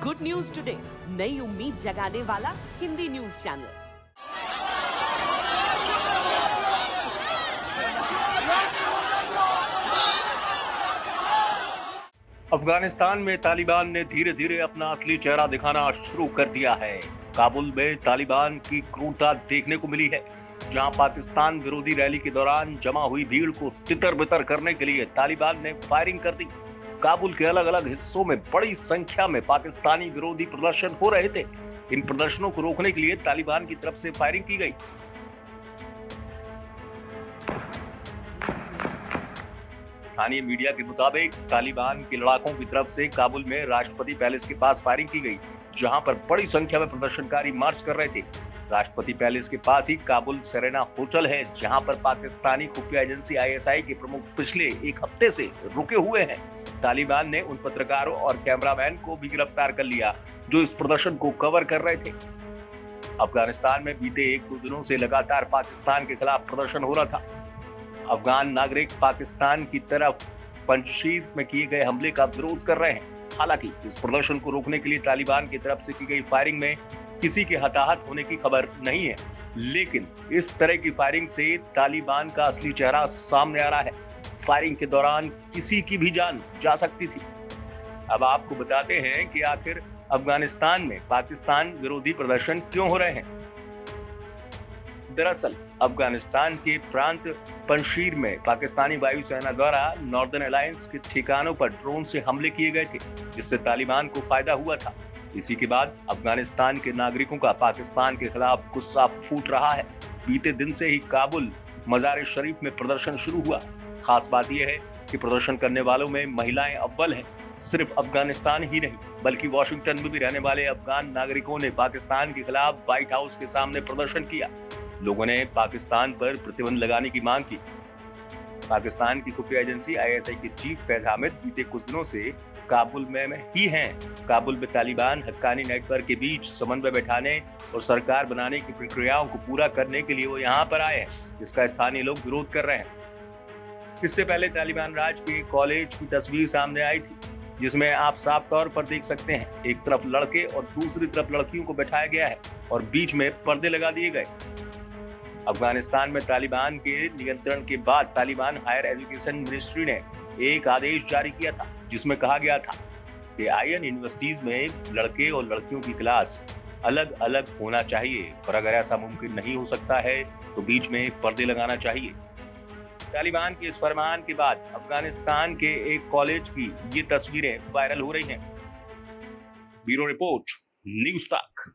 Good news today, नई उम्मीद जगाने वाला हिंदी न्यूज चैनल। अफगानिस्तान में तालिबान ने धीरे धीरे अपना असली चेहरा दिखाना शुरू कर दिया है। काबुल में तालिबान की क्रूरता देखने को मिली है, जहां पाकिस्तान विरोधी रैली के दौरान जमा हुई भीड़ को तितर-बितर करने के लिए तालिबान ने फायरिंग कर दी। काबुल के अलग अलग हिस्सों में बड़ी संख्या में पाकिस्तानी विरोधी प्रदर्शन हो रहे थे। इन प्रदर्शनों को रोकने के लिए तालिबान की तरफ से फायरिंग की गई। स्थानीय मीडिया के मुताबिक तालिबान के लड़ाकों की तरफ से काबुल में राष्ट्रपति पैलेस के पास फायरिंग की गई, जहां पर बड़ी संख्या में प्रदर्शनकारी मार्च कर रहे थे। राष्ट्रपति पैलेस के पास ही काबुल सेरेना होटल है, जहां पर पाकिस्तानी खुफिया एजेंसी आईएसआई के प्रमुख पिछले एक हफ्ते से रुके हुए हैं। तालिबान ने उन पत्रकारों और कैमरामैन को भी गिरफ्तार कर लिया जो इस प्रदर्शन को कवर कर रहे थे। अफगानिस्तान में बीते 1-2 दिनों से लगातार पाकिस्तान के खिलाफ प्रदर्शन हो रहा था। अफगान नागरिक पाकिस्तान की तरफ पंजशीर में किए गए हमले का विरोध कर रहे हैं। हालांकि इस प्रदर्शन को रोकने के लिए तालिबान की तरफ से की गई फायरिंग में किसी के हताहत होने की खबर नहीं है, लेकिन इस तरह की फायरिंग से तालिबान का असली चेहरा सामने आ रहा है। फायरिंग के दौरान किसी की भी जान जा सकती थी। अब आपको बताते हैं कि आखिर अफगानिस्तान में पाकिस्तान विरोधी प्रदर्शन क्यों हो रहे हैं। दरअसल अफगानिस्तान के प्रांत पंजशीर में पाकिस्तानी वायुसेना द्वारा नॉर्दर्न अलायंस के ठिकानों पर ड्रोन से हमले किए गए थे, जिससे तालिबान को फायदा हुआ था। इसी के बाद अफगानिस्तान के नागरिकों का पाकिस्तान के खिलाफ गुस्सा फूट रहा है। बीते दिन से ही काबुल मजार शरीफ में प्रदर्शन शुरू हुआ। खास बात यह है कि प्रदर्शन करने वालों में महिलाएं अव्वल हैं। सिर्फ अफगानिस्तान ही नहीं, बल्कि वॉशिंगटन में भी रहने वाले अफगान नागरिकों ने पाकिस्तान के खिलाफ व्हाइट हाउस के सामने प्रदर्शन किया। लोगों ने पाकिस्तान पर प्रतिबंध लगाने की मांग की। पाकिस्तान की खुफिया एजेंसी आईएसआई के चीफ फैज हामिद बीते कुछ दिनों से काबुल में ही हैं। काबुल में तालिबान हक्कानी नेटवर्क के बीच समन्वय बैठाने और सरकार बनाने की प्रक्रियाओं को पूरा करने के लिए वो यहाँ पर आए हैं, जिसका स्थानीय लोग विरोध कर रहे हैं। इससे पहले तालिबान राज के कॉलेज की तस्वीर सामने आई थी, जिसमें आप साफ तौर पर देख सकते हैं एक तरफ लड़के और दूसरी तरफ लड़कियों को बैठाया गया है और बीच में पर्दे लगा दिए गए। अफगानिस्तान में तालिबान के नियंत्रण के बाद तालिबान हायर एजुकेशन मिनिस्ट्री ने एक आदेश जारी किया था, जिसमें कहा गया था कि आईएन यूनिवर्सिटीज में लड़के और लड़कियों की क्लास अलग अलग होना चाहिए, और अगर ऐसा मुमकिन नहीं हो सकता है तो बीच में पर्दे लगाना चाहिए। तालिबान के इस फरमान के बाद अफगानिस्तान के एक कॉलेज की ये तस्वीरें वायरल हो रही हैं। ब्यूरो रिपोर्ट, न्यूज़ तक।